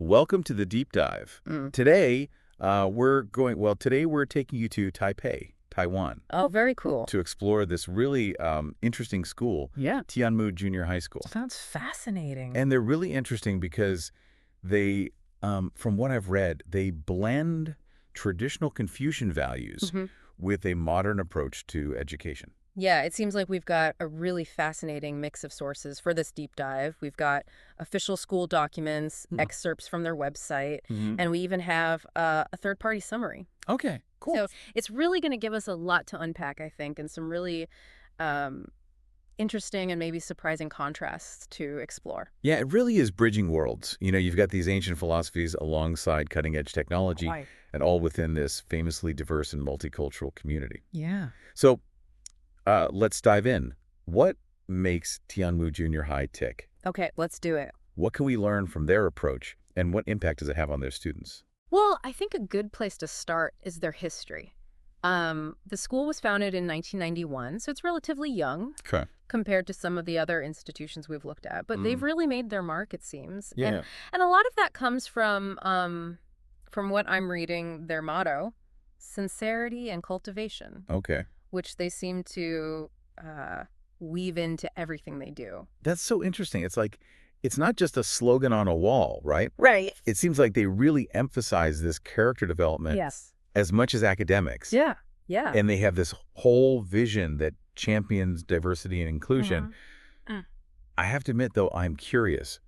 Welcome to the deep dive. Today, today we're taking you to Taipei, Taiwan, Oh, very cool. to explore this really interesting school, Yeah. Tianmu Junior High School. Sounds fascinating. And they're really interesting because they, from what I've read, they blend traditional Confucian values with a modern approach to education. Yeah, it seems like we've got a really fascinating mix of sources for this deep dive. We've got official school documents, excerpts from their website, and we even have a third-party summary. Okay, cool. So it's really going to give us a lot to unpack, I think, and some really interesting and maybe surprising contrasts to explore. Yeah, it really is bridging worlds. You know, you've got these ancient philosophies alongside cutting-edge technology, Right. and all within this famously diverse and multicultural community. Yeah. So let's dive in. What makes Tianmu Junior High tick? Okay, let's do it. What can we learn from their approach, and what impact does it have on their students? Well, I think a good place to start is their history. The school was founded in 1991, so it's relatively young Okay. compared to some of the other institutions we've looked at. But they've really made their mark, it seems. Yeah. And a lot of that comes from what I'm reading, their motto, sincerity and cultivation, Okay. which they seem to weave into everything they do. That's so interesting. It's like, it's not just a slogan on a wall, right? Right. It seems like they really emphasize this character development Yes. as much as academics. Yeah. Yeah. And they have this whole vision that champions diversity and inclusion. I have to admit, though, I'm curious.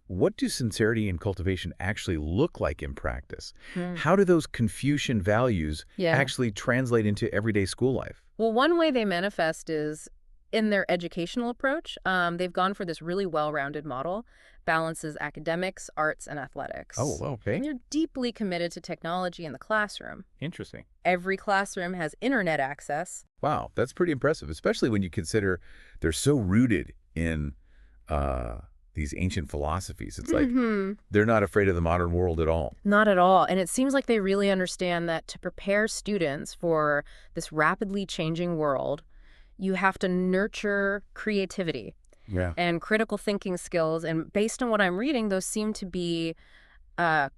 What do sincerity and cultivation actually look like in practice? How do those Confucian values Yeah. actually translate into everyday school life? Well, one way they manifest is in their educational approach. They've gone for this really well-rounded model, balances academics, arts, and athletics. Oh, okay. And they're deeply committed to technology in the classroom. Interesting. Every classroom has internet access. Wow, that's pretty impressive, especially when you consider they're so rooted in these ancient philosophies. It's like they're not afraid of the modern world at all. Not at all. And it seems like they really understand that to prepare students for this rapidly changing world, you have to nurture creativity Yeah. and critical thinking skills. And based on what I'm reading, those seem to be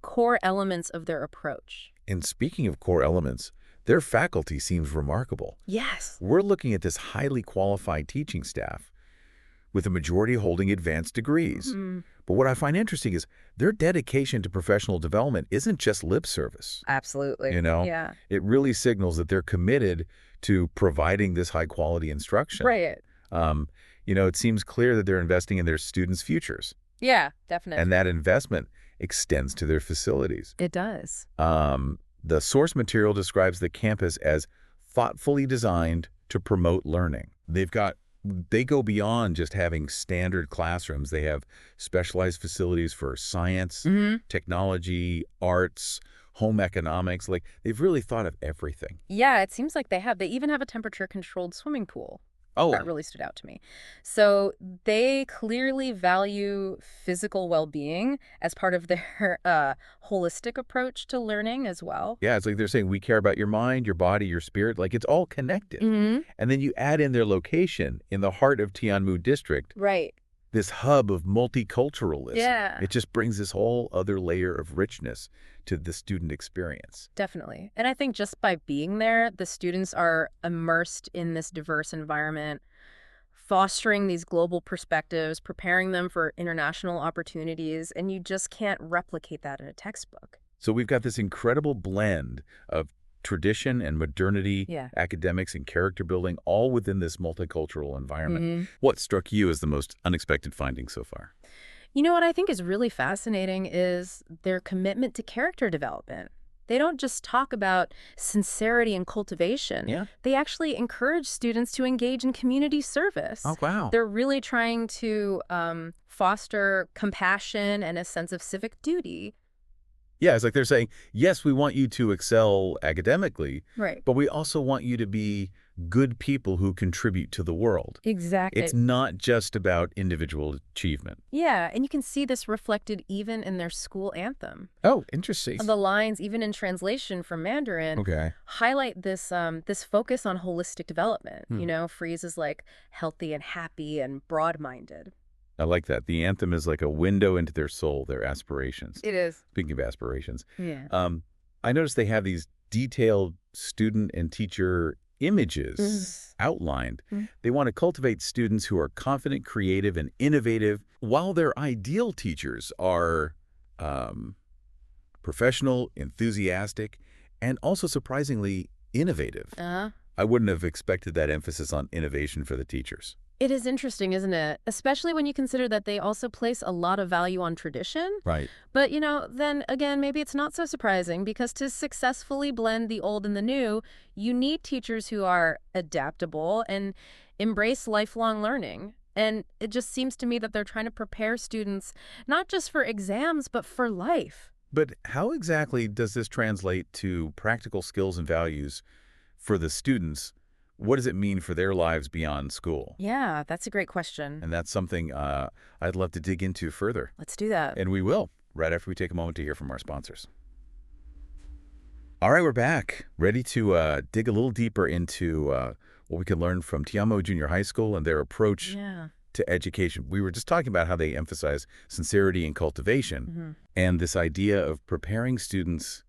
core elements of their approach. And speaking of core elements, their faculty seems remarkable. Yes. We're looking at this highly qualified teaching staff with a majority holding advanced degrees. But what I find interesting is their dedication to professional development isn't just lip service. Absolutely. You know? Yeah. It really signals that they're committed to providing this high-quality instruction. Right. It seems clear that they're investing in their students' futures, Yeah, definitely. and that investment extends to their facilities. It does. The source material describes the campus as thoughtfully designed to promote learning. They go beyond just having standard classrooms. They have specialized facilities for science, technology, arts, home economics. Like, they've really thought of everything. Yeah, it seems like they have. They even have a temperature-controlled swimming pool. Oh, That really stood out to me. So they clearly value physical well-being as part of their holistic approach to learning as well. yeah, it's like they're saying, we care about your mind, your body, your spirit. Like, it's all connected. And then you add in their location in the heart of Tianmu District, Right. this hub of multiculturalism. Yeah. It just brings this whole other layer of richness to the student experience. Definitely. And I think just by being there, the students are immersed in this diverse environment, fostering these global perspectives, preparing them for international opportunities, and you just can't replicate that in a textbook. So we've got this incredible blend of tradition and modernity, Yeah. academics and character building, all within this multicultural environment. What struck you as the most unexpected finding so far? You know what I think is really fascinating is their commitment to character development. They don't just talk about sincerity and cultivation. Yeah. They actually encourage students to engage in community service. Oh, wow. They're really trying to foster compassion and a sense of civic duty. Yeah, it's like they're saying, yes, we want you to excel academically, Right. but we also want you to be good people who contribute to the world. Exactly. It's not just about individual achievement. Yeah, and you can see this reflected even in their school anthem. Oh, interesting. The lines, even in translation from Mandarin, Okay. highlight this this focus on holistic development. You know, phrases like healthy and happy and broad-minded. I like that. The anthem is like a window into their soul, their aspirations. It is. Speaking of aspirations, Yeah. I noticed they have these detailed student and teacher images outlined. They want to cultivate students who are confident, creative, and innovative, while their ideal teachers are professional, enthusiastic, and also surprisingly innovative. I wouldn't have expected that emphasis on innovation for the teachers. It is interesting, isn't it? Especially when you consider that they also place a lot of value on tradition. Right. But, then again, maybe it's not so surprising because to successfully blend the old and the new, you need teachers who are adaptable and embrace lifelong learning. And it just seems to me that they're trying to prepare students not just for exams, but for life. But how exactly does this translate to practical skills and values for the students? What does it mean for their lives beyond school? Yeah, that's a great question. And that's something I'd love to dig into further. Let's do that. And we will, right after we take a moment to hear from our sponsors. All right, we're back, ready to dig a little deeper into what we can learn from Tiamo Junior High School and their approach to education. We were just talking about how they emphasize sincerity and cultivation, and this idea of preparing students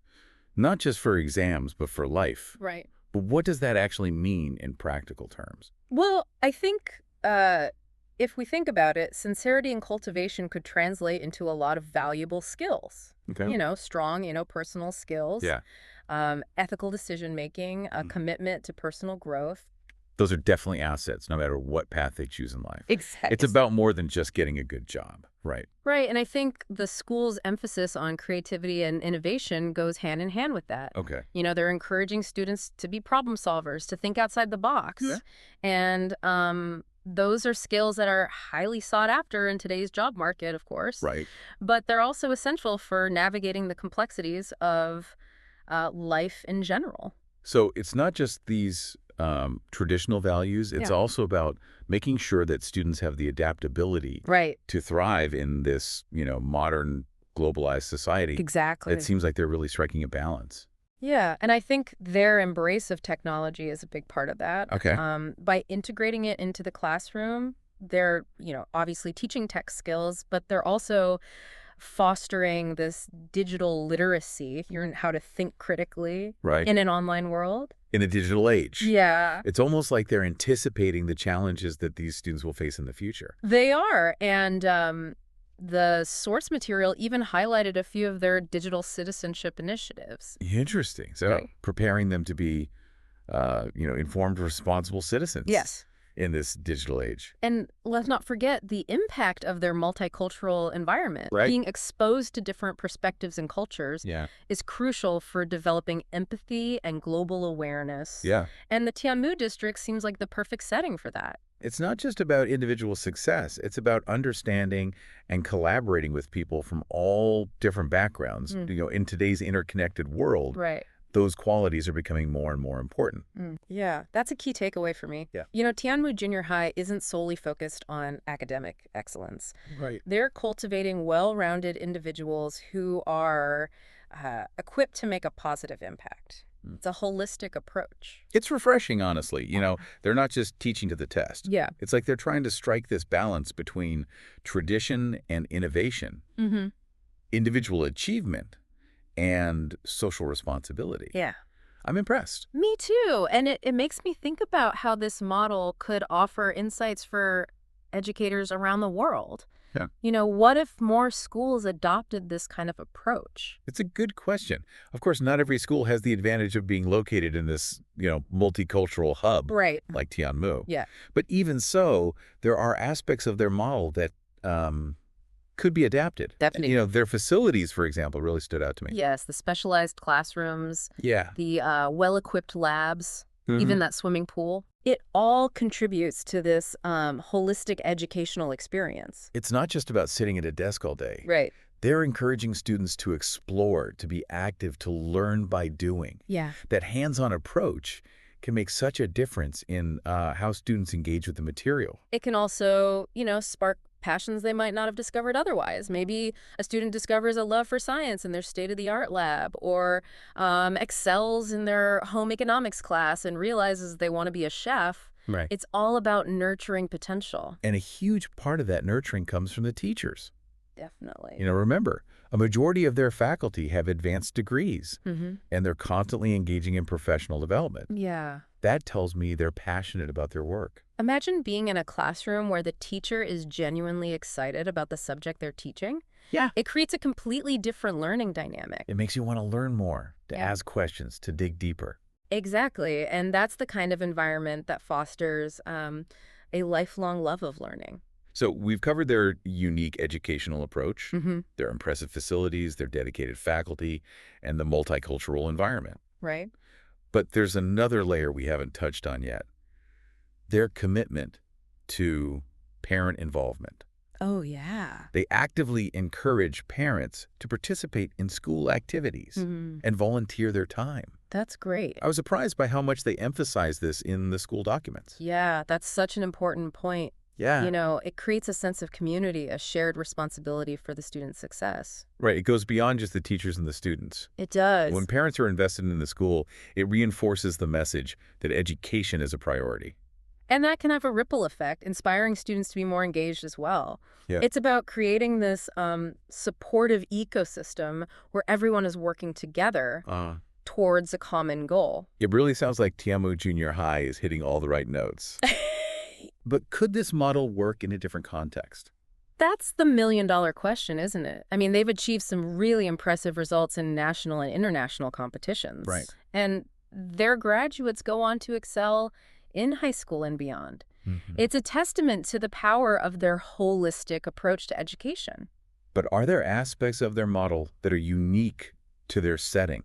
not just for exams, but for life. Right. But what does that actually mean in practical terms? Well, I think if we think about it, sincerity and cultivation could translate into a lot of valuable skills. Okay. Strong, personal skills. Yeah. Ethical decision-making, a commitment to personal growth. Those are definitely assets, no matter what path they choose in life. Exactly. It's about more than just getting a good job, right? Right, and I think the school's emphasis on creativity and innovation goes hand in hand with that. Okay. They're encouraging students to be problem solvers, to think outside the box. Yeah. And those are skills that are highly sought after in today's job market, of course. Right. But they're also essential for navigating the complexities of life in general. So it's not just these traditional values. It's also about making sure that students have the adaptability to thrive in this, modern globalized society. Exactly. It seems like they're really striking a balance. Yeah, and I think their embrace of technology is a big part of that. Okay. By integrating it into the classroom, they're, obviously teaching tech skills, but they're also fostering this digital literacy, learn how to think critically in an online world. In a digital age. Yeah. It's almost like they're anticipating the challenges that these students will face in the future. They are. And the source material even highlighted a few of their digital citizenship initiatives. Interesting. So preparing them to be, informed, responsible citizens. Yes. In this digital age. And let's not forget the impact of their multicultural environment. Right. Being exposed to different perspectives and cultures is crucial for developing empathy and global awareness. Yeah. And the Tianmu district seems like the perfect setting for that. It's not just about individual success. It's about understanding and collaborating with people from all different backgrounds. In today's interconnected world. Right. Those qualities are becoming more and more important. Yeah, that's a key takeaway for me. Yeah. Tianmu Junior High isn't solely focused on academic excellence. Right. They're cultivating well-rounded individuals who are equipped to make a positive impact. It's a holistic approach. It's refreshing, honestly. They're not just teaching to the test. Yeah. It's like they're trying to strike this balance between tradition and innovation, individual achievement, and social responsibility. Yeah. I'm impressed. Me too. And it makes me think about how this model could offer insights for educators around the world. Yeah. What if more schools adopted this kind of approach? It's a good question. Of course, not every school has the advantage of being located in this, multicultural hub like Tianmu. Yeah. But even so, there are aspects of their model that could be adapted. Definitely. Their facilities, for example, really stood out to me. Yes, the specialized classrooms, the well-equipped labs, even that swimming pool. It all contributes to this holistic educational experience. It's not just about sitting at a desk all day. Right. They're encouraging students to explore, to be active, to learn by doing. Yeah. That hands-on approach can make such a difference in how students engage with the material. It can also, spark passions they might not have discovered otherwise. Maybe a student discovers a love for science in their state-of-the-art lab, or excels in their home economics class and realizes they want to be a chef. Right. It's all about nurturing potential. And a huge part of that nurturing comes from the teachers. Definitely. Remember, a majority of their faculty have advanced degrees, Mm-hmm. and they're constantly engaging in professional development. Yeah. That tells me they're passionate about their work. Imagine being in a classroom where the teacher is genuinely excited about the subject they're teaching. Yeah. It creates a completely different learning dynamic. It makes you want to learn more, to Yeah. ask questions, to dig deeper. Exactly. And that's the kind of environment that fosters a lifelong love of learning. So we've covered their unique educational approach, Mm-hmm. their impressive facilities, their dedicated faculty, and the multicultural environment. Right? But there's another layer we haven't touched on yet. Their commitment to parent involvement. Oh, yeah. They actively encourage parents to participate in school activities Mm-hmm. and volunteer their time. That's great. I was surprised by how much they emphasize this in the school documents. Yeah, that's such an important point. Yeah. It creates a sense of community, a shared responsibility for the student's success. Right. It goes beyond just the teachers and the students. It does. When parents are invested in the school, it reinforces the message that education is a priority. And that can have a ripple effect, inspiring students to be more engaged as well. Yeah. It's about creating this supportive ecosystem where everyone is working together towards a common goal. It really sounds like Tiamu Junior High is hitting all the right notes. But could this model work in a different context? That's the million-dollar question, isn't it? I mean, they've achieved some really impressive results in national and international competitions. Right. And their graduates go on to excel in high school and beyond. Mm-hmm. It's a testament to the power of their holistic approach to education. But are there aspects of their model that are unique to their setting?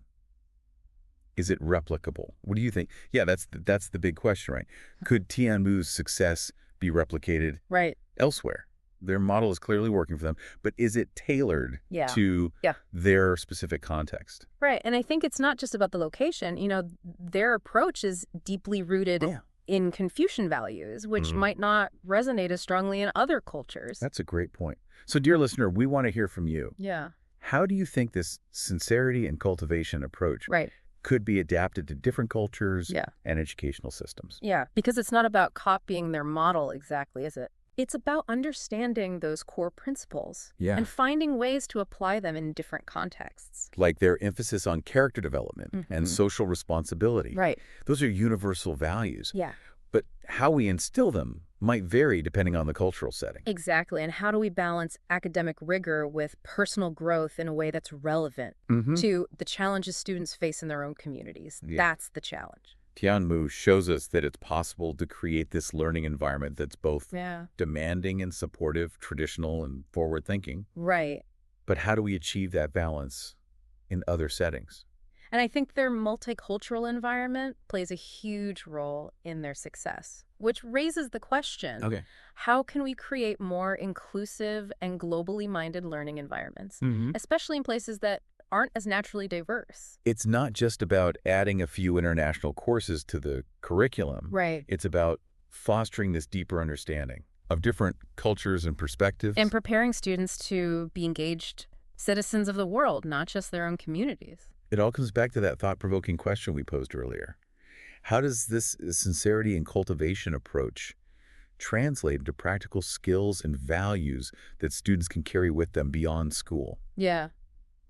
Is it replicable? What do you think? Yeah, that's the big question, right? Could Tianmu's success be replicated Right. elsewhere? Their model is clearly working for them, but is it tailored Yeah. to Yeah. their specific context? Right. And I think it's not just about the location. Their approach is deeply rooted Yeah. in Confucian values, which Mhm. might not resonate as strongly in other cultures. That's a great point. So, dear listener, we want to hear from you. Yeah. How do you think this sincerity and cultivation approach Right. could be adapted to different cultures Yeah. and educational systems? Yeah. Because it's not about copying their model exactly, is it? It's about understanding those core principles Yeah. and finding ways to apply them in different contexts. Like their emphasis on character development and Mhm. social responsibility. Right. Those are universal values. Yeah. But how we instill them might vary depending on the cultural setting. Exactly. And how do we balance academic rigor with personal growth in a way that's relevant Mm-hmm. to the challenges students face in their own communities? Yeah. That's the challenge. Tianmu shows us that it's possible to create this learning environment that's both Yeah. demanding and supportive, traditional and forward-thinking. Right. But how do we achieve that balance in other settings? And I think their multicultural environment plays a huge role in their success, which raises the question, Okay. how can we create more inclusive and globally minded learning environments, especially in places that aren't as naturally diverse? It's not just about adding a few international courses to the curriculum. Right. It's about fostering this deeper understanding of different cultures and perspectives. And preparing students to be engaged citizens of the world, not just their own communities. It all comes back to that thought-provoking question we posed earlier. How does this sincerity and cultivation approach translate into practical skills and values that students can carry with them beyond school? Yeah.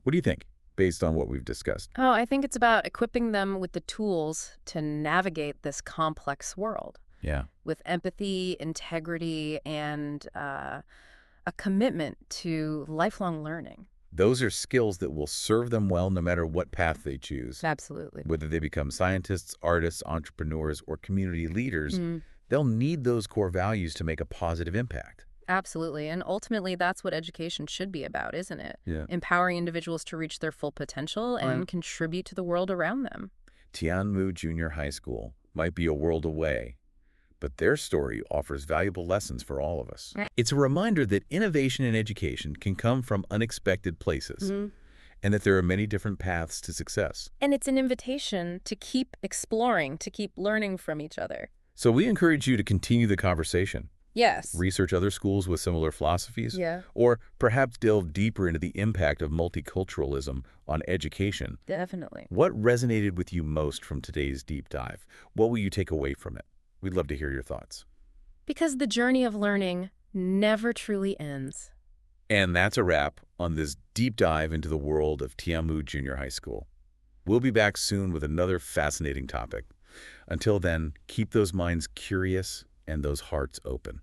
What do you think, based on what we've discussed? Oh, I think it's about equipping them with the tools to navigate this complex world Yeah. with empathy, integrity, and a commitment to lifelong learning. Those are skills that will serve them well no matter what path they choose. Absolutely. Whether they become scientists, artists, entrepreneurs, or community leaders, Mm, they'll need those core values to make a positive impact. absolutely. And ultimately, that's what education should be about, isn't it? Yeah. Empowering individuals to reach their full potential and Right. contribute to the world around them. Tianmu Junior High School might be a world away, but their story offers valuable lessons for all of us. Right. It's a reminder that innovation in education can come from unexpected places, Mhm. and that there are many different paths to success. And it's an invitation to keep exploring, to keep learning from each other. So we encourage you to continue the conversation, Yes. research other schools with similar philosophies, Yeah, or perhaps delve deeper into the impact of multiculturalism on education. definitely. What resonated with you most from today's deep dive? What will you take away from it? We'd love to hear your thoughts. Because the journey of learning never truly ends. And that's a wrap on this deep dive into the world of Tiamu Junior High School. We'll be back soon with another fascinating topic. Until then, keep those minds curious and those hearts open.